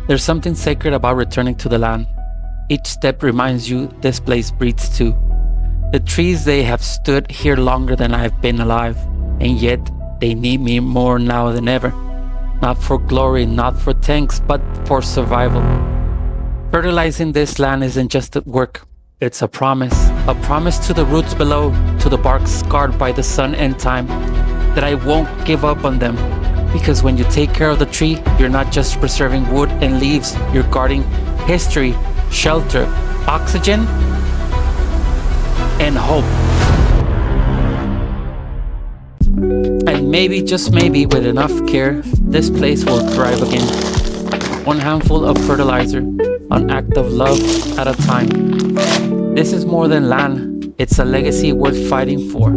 There's something sacred about returning to the land. Each step reminds you this place breathes too. The trees, they have stood here longer than I have been alive, and yet they need me more now than ever. Not for glory, not for thanks, but for survival. Fertilizing this land isn't just work, it's a promise to the roots below, to the bark scarred by the sun and time, that I won't give up on them. Because when you take care of the tree, you're not just preserving wood and leaves, you're guarding history, shelter, oxygen, and hope. And maybe, just maybe, with enough care, this place will thrive again. One handful of fertilizer, an act of love at a time. This is more than land, it's a legacy worth fighting for.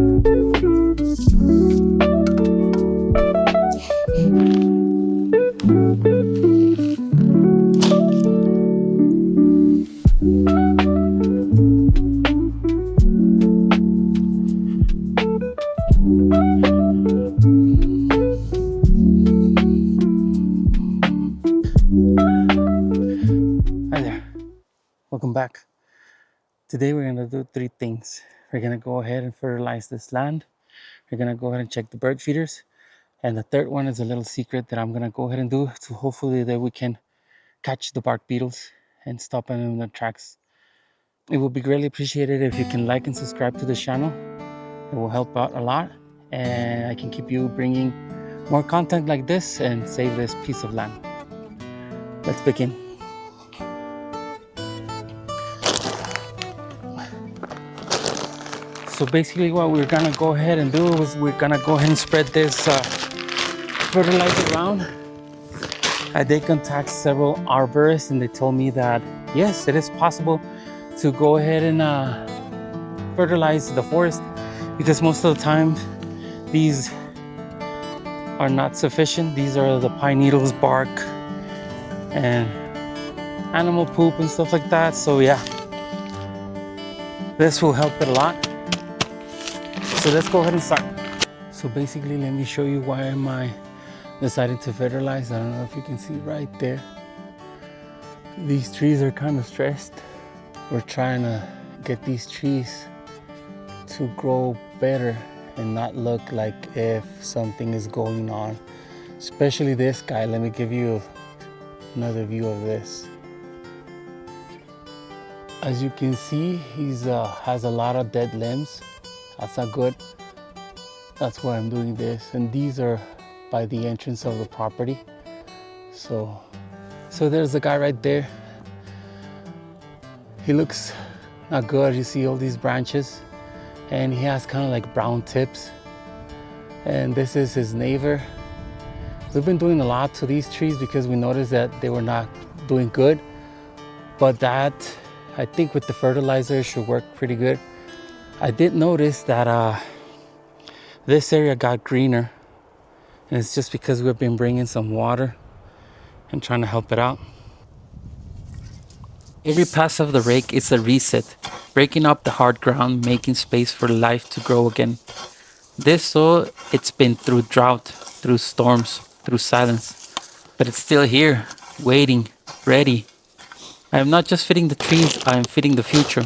Hi there, welcome back. Today we're gonna do 3 things. We're gonna go ahead and fertilize this land. We're gonna go ahead and check the bird feeders. And the third one is a little secret that I'm gonna go ahead and do to hopefully that we can catch the bark beetles and stop them in their tracks. It would be greatly appreciated if you can like and subscribe to the channel. It will help out a lot, and I can keep you bringing more content like this and save this piece of land. Let's begin. So basically what we're gonna go ahead and do is we're gonna go ahead and spread this fertilizer around. I did contact several arborists and they told me that yes, it is possible to go ahead and fertilize the forest, because most of the time these are not sufficient. These are the pine needles, bark, and animal poop and stuff like that. So yeah, this will help it a lot. So let's go ahead and start. So basically, let me show you why am I decided to fertilize. I don't know if you can see right there. These trees are kind of stressed. We're trying to get these trees to grow better and not look like if something is going on. Especially this guy. Let me give you another view of this. As you can see, he's has a lot of dead limbs. That's not good. That's why I'm doing this. And these are by the entrance of the property. So there's the guy right there. He looks not good. You see all these branches, and he has kind of like brown tips. And this is his neighbor. We've been doing a lot to these trees because we noticed that they were not doing good. But that, I think with the fertilizer, should work pretty good. I did notice that this area got greener, and it's just because we've been bringing some water and trying to help it out. Every pass of the rake is a reset, breaking up the hard ground, making space for life to grow again. This soil, it's been through drought, through storms, through silence, but it's still here, waiting, ready. I am not just feeding the trees, I am feeding the future.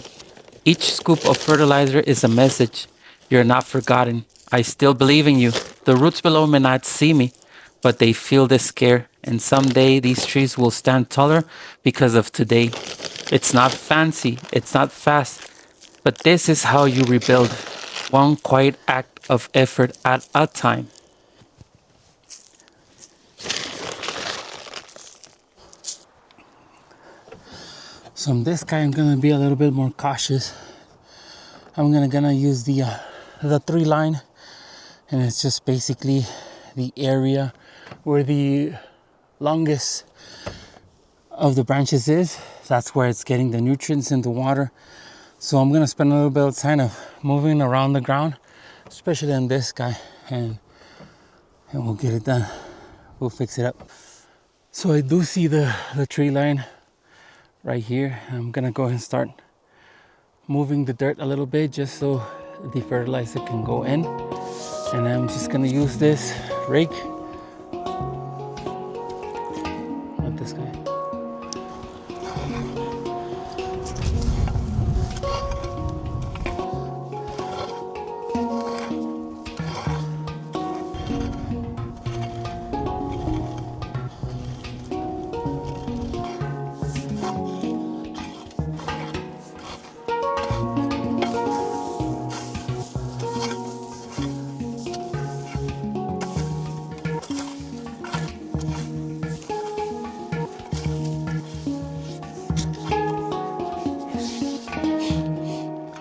Each scoop of fertilizer is a message. You're not forgotten. I still believe in you. The roots below may not see me, but they feel this care. And someday these trees will stand taller because of today. It's not fancy, it's not fast, but this is how you rebuild. One quiet act of effort at a time. So on this guy, I'm gonna be a little bit more cautious. I'm gonna use the 3 line, and it's just basically the area where the longest of the branches is. That's where it's getting the nutrients and the water. So I'm gonna spend a little bit of time of moving around the ground, especially on this guy, and we'll get it done. We'll fix it up. So I do see the tree line right here. I'm gonna go ahead and start moving the dirt a little bit just so the fertilizer can go in. And I'm just gonna use this rake. Not this guy.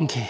Okay.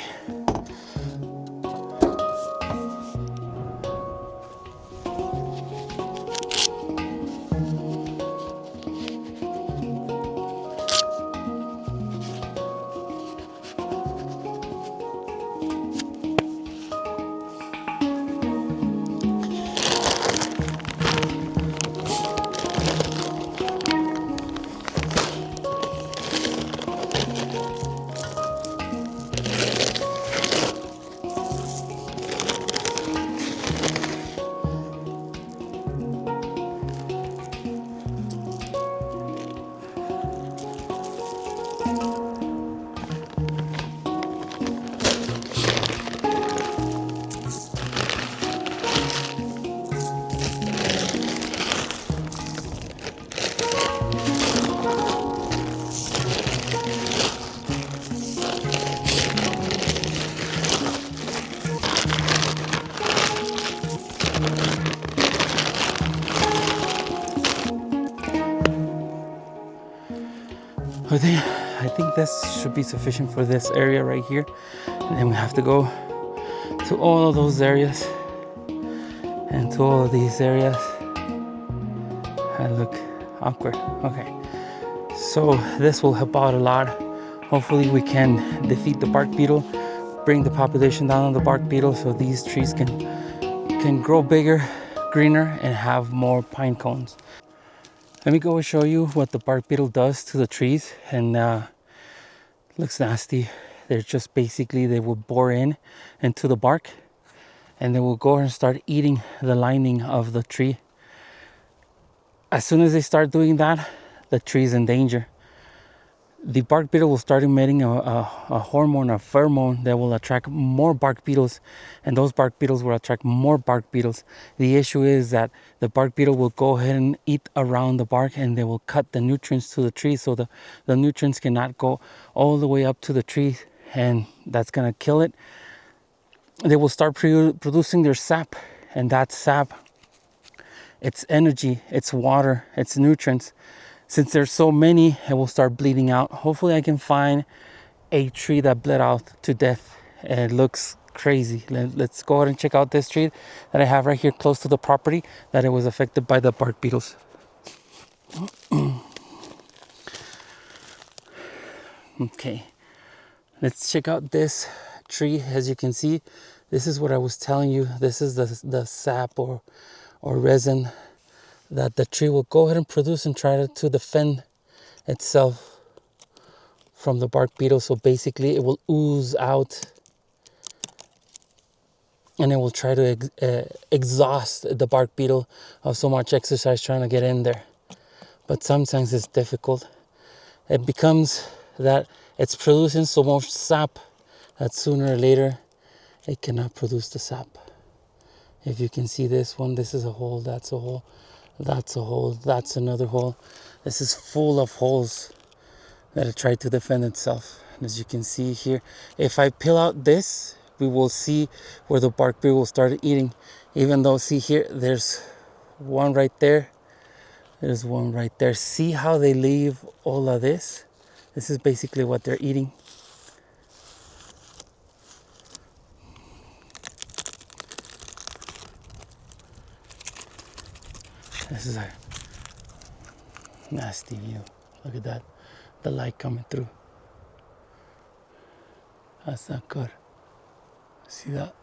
I think this should be sufficient for this area right here. And then we have to go to all of those areas and to all of these areas. And look, awkward. Okay. So this will help out a lot. Hopefully we can defeat the bark beetle, bring the population down on the bark beetle so these trees can grow bigger, greener, and have more pine cones. Let me go and show you what the bark beetle does to the trees. And looks nasty. They're just basically, they will bore in into the bark and they will go and start eating the lining of the tree. As soon as they start doing that, the tree is in danger. The bark beetle will start emitting a hormone, a pheromone that will attract more bark beetles, and those bark beetles will attract more bark beetles. The issue is that the bark beetle will go ahead and eat around the bark, and they will cut the nutrients to the tree, so the nutrients cannot go all the way up to the tree, and that's gonna kill it. They will start producing their sap, and that sap, it's energy, it's water, it's nutrients. Since there's so many, it will start bleeding out. Hopefully I can find a tree that bled out to death. It looks crazy. Let's go ahead and check out this tree that I have right here close to the property that it was affected by the bark beetles. Okay, let's check out this tree. As you can see, this is what I was telling you. This is the sap or resin that the tree will go ahead and produce and try to defend itself from the bark beetle. So basically it will ooze out and it will try to exhaust the bark beetle of so much exercise trying to get in there. But sometimes it's difficult. It becomes that it's producing so much sap that sooner or later it cannot produce the sap. If you can see this one, this is a hole, that's a hole, that's a hole, that's another hole. This is full of holes that it tried to defend itself. And as you can see here, if I peel out this, we will see where the bark beetle will start eating. Even though, see here, there's one right there. There's one right there. See how they leave all of this? This is basically what they're eating. This is a nasty view. Look at that. The light coming through. That's not good. See that?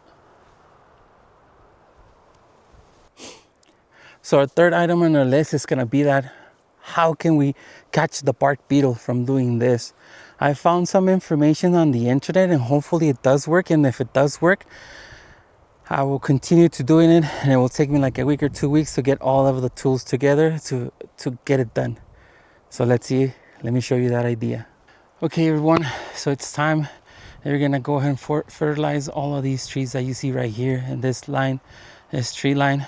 So our third item on our list is going to be that how can we catch the bark beetle from doing this? I found some information on the internet and hopefully it does work. And if it does work, I will continue to doing it, and it will take me like a week or 2 weeks to get all of the tools together to get it done. So let's see. Let me show you that idea. Okay, everyone. So it's time. We're gonna go ahead and fertilize all of these trees that you see right here in this line, this tree line.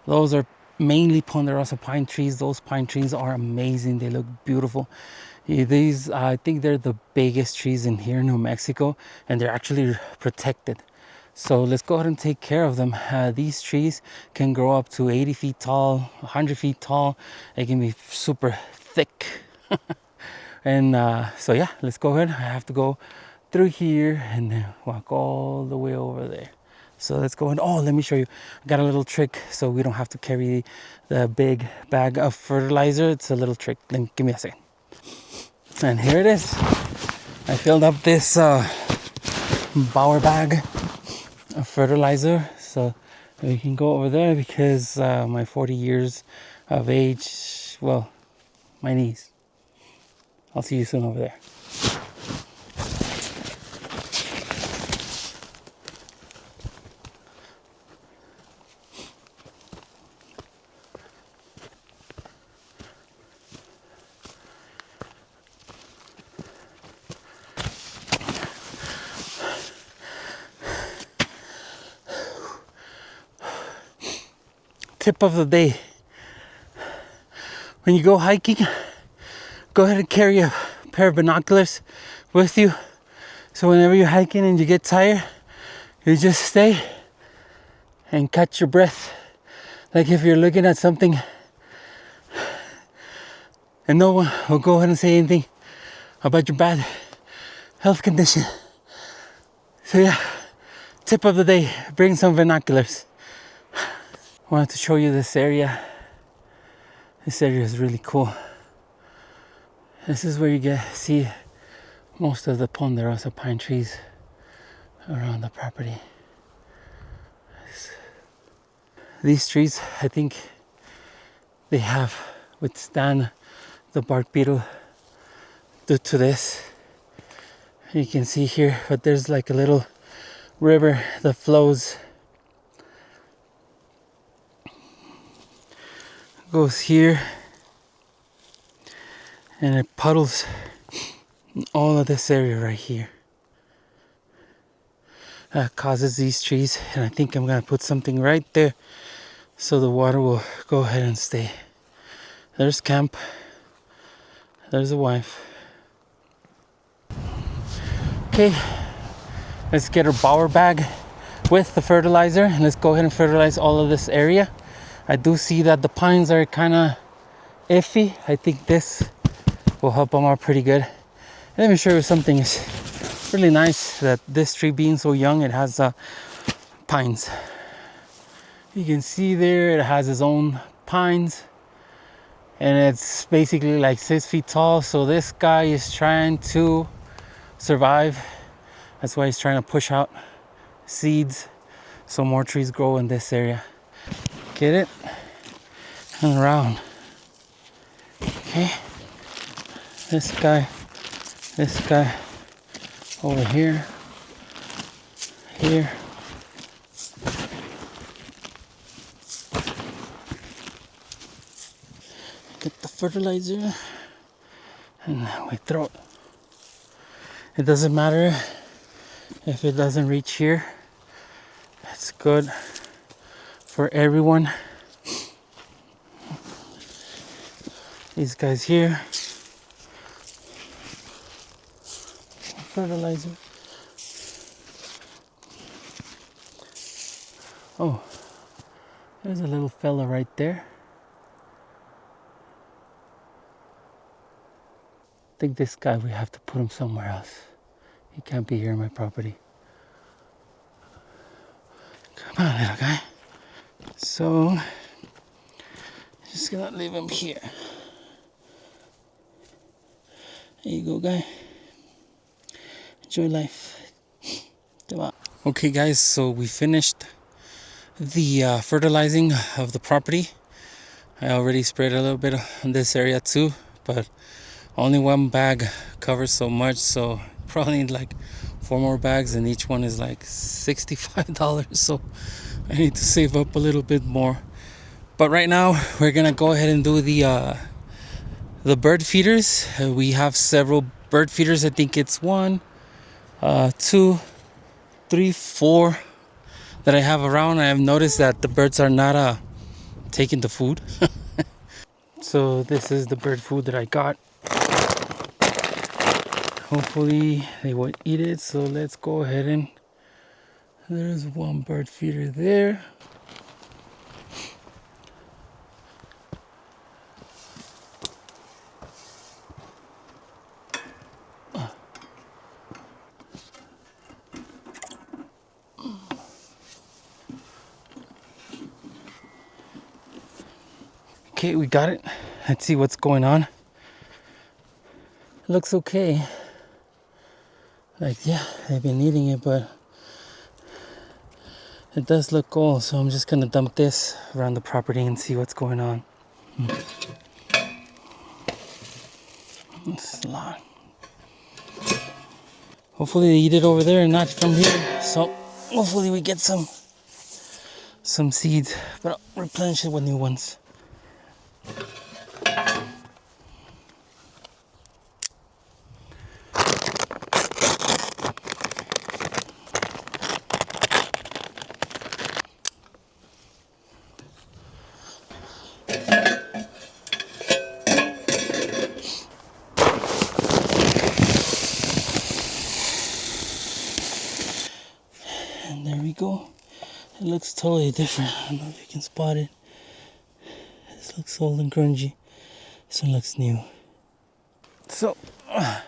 Those are mainly ponderosa pine trees. Those pine trees are amazing. They look beautiful. These, I think they're the biggest trees in here in New Mexico, and they're actually protected. So let's go ahead and take care of them. These trees can grow up to 80 feet tall, 100 feet tall. They can be super thick. And so yeah, let's go ahead. I have to go through here and then walk all the way over there. So let's go in. Oh, let me show you. I got a little trick so we don't have to carry the big bag of fertilizer. It's a little trick. Then give me a second. And here it is. I filled up this Bauer bag of fertilizer. So we can go over there because my 40 years of age, well, my knees. I'll see you soon over there. Tip of the day. When you go hiking, go ahead and carry a pair of binoculars with you. So whenever you're hiking and you get tired, you just stay and catch your breath. Like if you're looking at something and no one will go ahead and say anything about your bad health condition. So yeah, tip of the day, bring some binoculars. I wanted to show you this area. This area is really cool. This is where you see most of the ponderosa pine trees around the property. These trees, I think they have withstand the bark beetle due to this. You can see here, but there's like a little river that flows, goes here, and it puddles in all of this area right here. That causes these trees, and I think I'm gonna put something right there so the water will go ahead and stay. There's camp. There's the wife. Okay, let's get our Bauer bag with the fertilizer and let's go ahead and fertilize all of this area. I do see that the pines are kind of iffy. I think this will help them out pretty good. And let me show you something. It's really nice that this tree being so young, it has pines. You can see there it has its own pines and it's basically like 6 feet tall. So this guy is trying to survive. That's why he's trying to push out seeds so more trees grow in this area. Get it? And around. Okay. This guy over here, here. Get the fertilizer and we throw it. It doesn't matter if it doesn't reach here. It's good for everyone. These guys here. Fertilizer. Oh, there's a little fella right there. I think this guy, we have to put him somewhere else. He can't be here in my property. Come on, little guy. So, just gonna leave him here. There you go, guy. Enjoy life. Come on. Okay, guys, so we finished the fertilizing of the property. I already sprayed a little bit on this area too, but only one bag covers so much, so probably need like 4 more bags, and each one is like $65. So I need to save up a little bit more. But right now we're gonna go ahead and do the bird feeders. We have several bird feeders. I think it's 1, 2, 3, 4 that I have around. I have noticed that the birds are not taking the food. So this is the bird food that I got. Hopefully they will eat it. So let's go ahead and there's one bird feeder there. Okay, we got it. Let's see what's going on. It looks okay. Like, yeah, they've been eating it, but it does look old. So I'm just gonna dump this around the property and see what's going on. It's a lot. Hopefully they eat it over there and not from here. So hopefully we get some seeds, but I'll replenish it with new ones. And there we go. It looks totally different. I don't know if you can spot it. This looks old and grungy. This one looks new. So I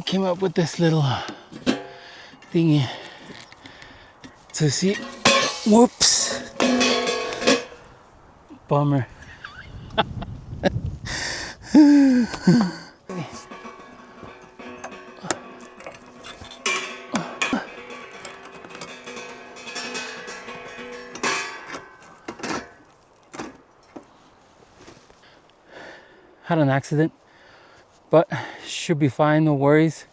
came up with this little thingy to see. Whoops! Bummer. Had an accident, but should be fine, no worries.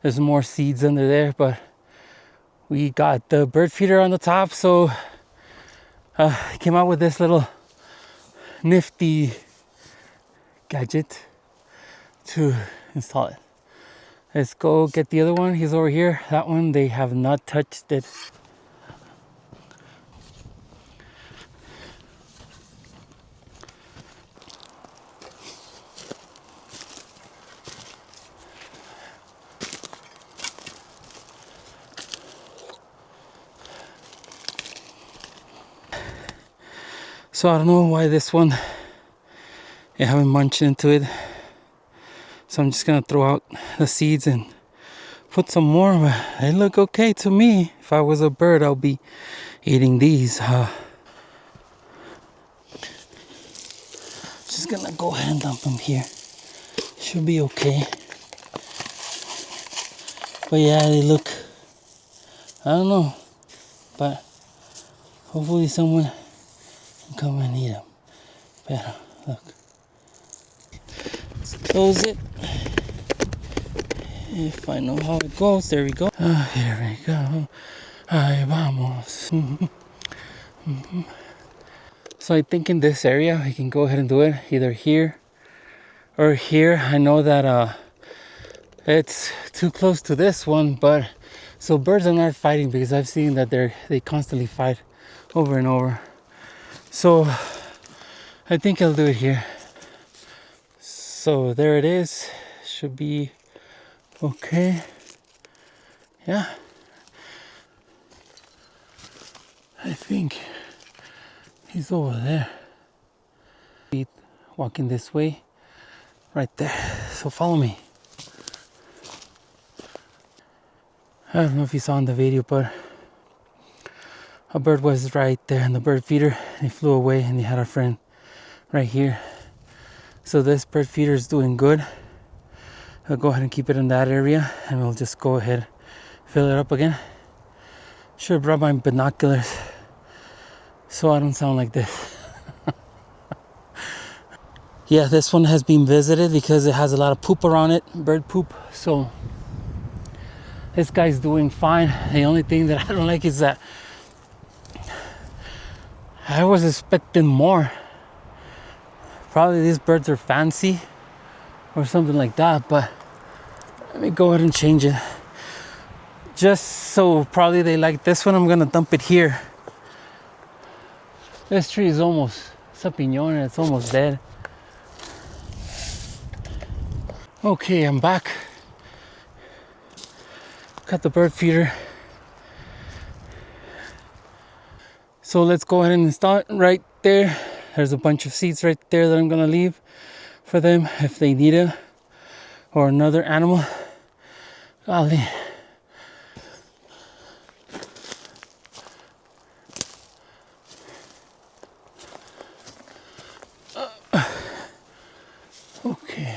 There's more seeds under there, but we got the bird feeder on the top, so I came out with this little nifty gadget to install it. Let's go get the other one. He's over here. That one, they have not touched it. So I don't know why this one, I haven't munched into it. So I'm just gonna throw out the seeds and put some more, but they look okay to me. If I was a bird, I'll be eating these. Just gonna go ahead and dump them here. Should be okay. But yeah, they look, I don't know, but hopefully someone can come and eat them. But look. Let's close it. If I know how it goes, there we go. Here we go. Ahí vamos. So I think in this area, we can go ahead and do it either here or here. I know that it's too close to this one, but so birds are not fighting because I've seen that they constantly fight over and over. So I think I'll do it here. So there it is. Should be okay. Yeah. I think he's over there. Walking this way. Right there. So follow me. I don't know if you saw in the video, but a bird was right there in the bird feeder. He flew away and he had a friend right here. So this bird feeder is doing good. I'll go ahead and keep it in that area and we'll just go ahead, fill it up again. Should have brought my binoculars so I don't sound like this. Yeah, this one has been visited because it has a lot of poop around it, bird poop. So this guy's doing fine. The only thing that I don't like is that I was expecting more. Probably these birds are fancy or something like that, but let me go ahead and change it. Just so probably they like this one, I'm gonna dump it here. This tree is almost, it's a piñón and it's almost dead. Okay, I'm back. Got the bird feeder. So let's go ahead and install it right there. There's a bunch of seeds right there that I'm gonna leave for them if they need it, or another animal. Golly. Okay.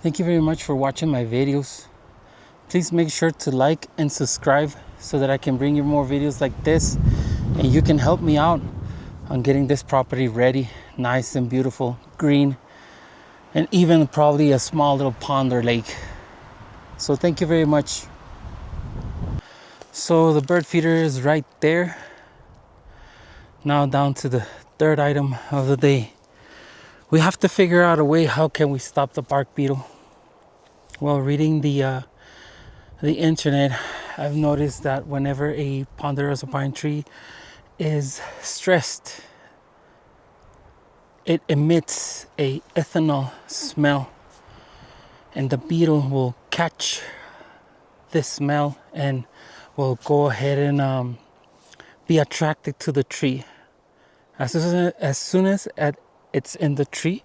Thank you very much for watching my videos. Please make sure to like and subscribe so that I can bring you more videos like this, and you can help me out on getting this property ready, nice and beautiful, green, and even probably a small little pond or lake. So thank you very much. So the bird feeder is right there. Now down to the third item of the day. We have to figure out a way, how can we stop the bark beetle? Well, reading the internet, I've noticed that whenever a ponderosa pine tree is stressed, it emits a ethanol smell, and the beetle will catch this smell and will go ahead and be attracted to the tree. As soon as it's in the tree,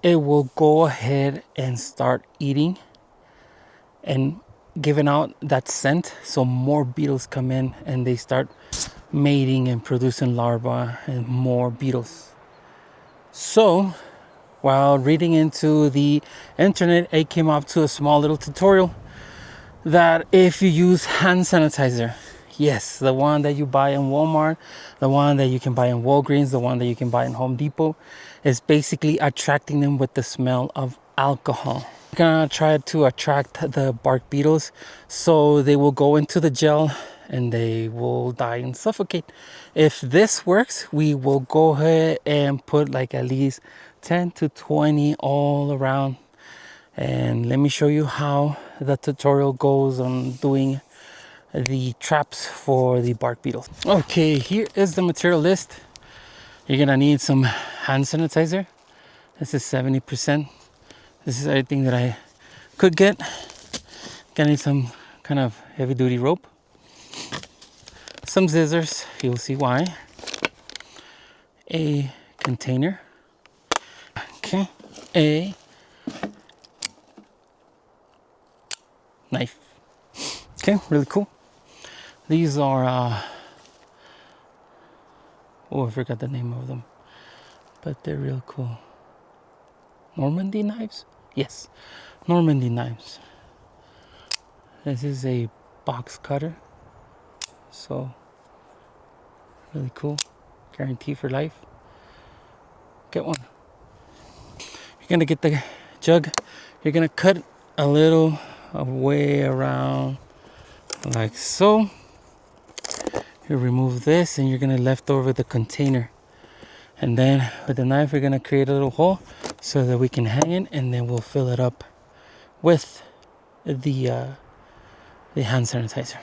it will go ahead and start eating and giving out that scent, so more beetles come in and they start mating and producing larvae and more beetles. So while reading into the internet, I came up to a small little tutorial that if you use hand sanitizer, yes, the one that you buy in Walmart, the one that you can buy in Walgreens, the one that you can buy in Home Depot, is basically attracting them with the smell of alcohol. We're gonna try to attract the bark beetles so they will go into the gel and they will die and suffocate. If this works, we will go ahead and put like at least 10 to 20 all around. And let me show you how the tutorial goes on doing the traps for the bark beetles. Okay, here is the material list. You're gonna need some hand sanitizer. This is 70%. This is everything that I could get. Gonna need some kind of heavy duty rope, some scissors, you'll see why, a container, okay, a knife. Okay, really cool. These are oh, I forgot the name of them, but they're real cool. Normandy knives? Yes, Normandy knives. This is a box cutter, so really cool. Guarantee for life. Get one. You're gonna get the jug. You're gonna cut a little way around like so. You remove this and you're gonna left over the container, and then with the knife we're gonna create a little hole so that we can hang it, and then we'll fill it up with the hand sanitizer.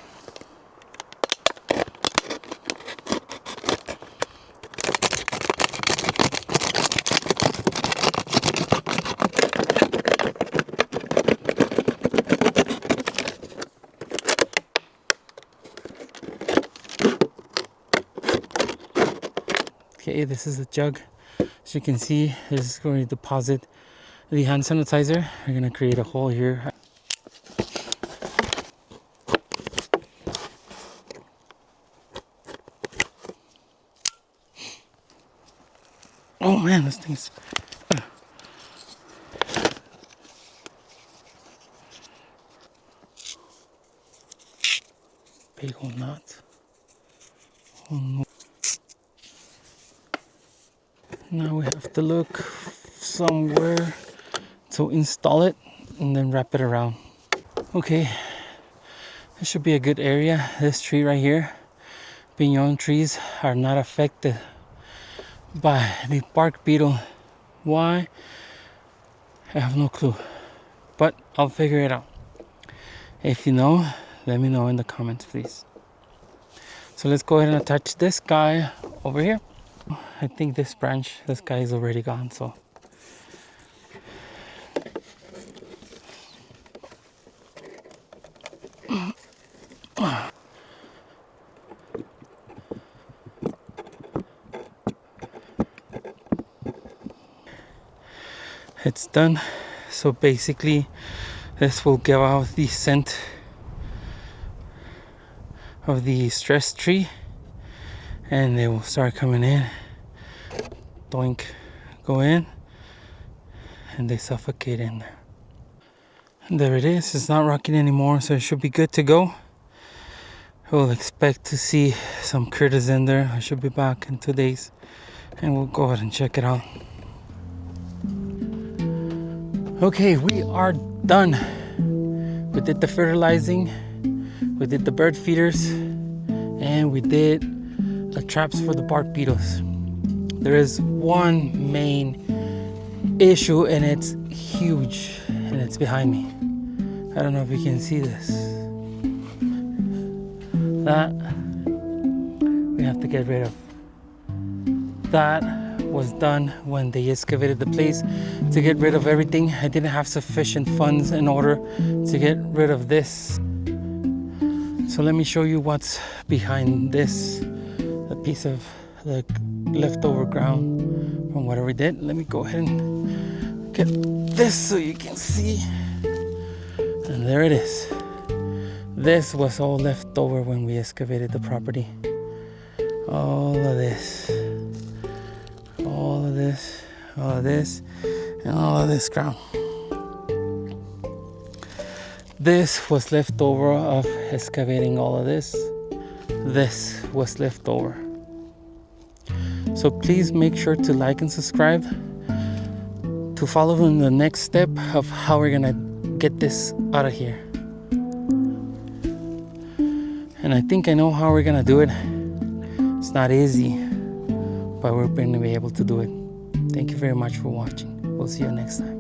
Okay, this is the jug. As you can see, this is going to deposit the hand sanitizer. We're going to create a hole here. Oh man, this thing's... big old knot. Oh no. Now we have to look somewhere to install it and then wrap it around. Okay, this should be a good area. This tree right here, piñon trees are not affected by the bark beetle. Why? I have no clue, but I'll figure it out. If you know, let me know in the comments, please. So let's go ahead and attach this guy over here. I think this guy is already gone, so. It's done. So basically, this will give out the scent of the stress tree, and they will start coming in. doink, go in, and they suffocate in there. And there it is. It's not rocking anymore, so it should be good to go. We'll expect to see some critters in there. I should be back in 2 days, and we'll go ahead and check it out. Okay, we are done. We did the fertilizing, we did the bird feeders, and we did the traps for the bark beetles. There is one main issue, and it's huge, and it's behind me. I don't know if you can see this. That we have to get rid of. That was done when they excavated the place to get rid of everything. I didn't have sufficient funds in order to get rid of this. So let me show you what's behind this, a piece of the leftover ground from whatever we did. Let me go ahead and get this so you can see. And there it is. This was all left over when we excavated the property. All of this. All of this, all of this, and all of this ground. This was left over of excavating all of this. This was left over. So please make sure to like and subscribe to follow in the next step of how we're gonna get this out of here. And I think I know how we're gonna do it. It's not easy, but we're going to be able to do it. Thank you very much for watching. We'll see you next time.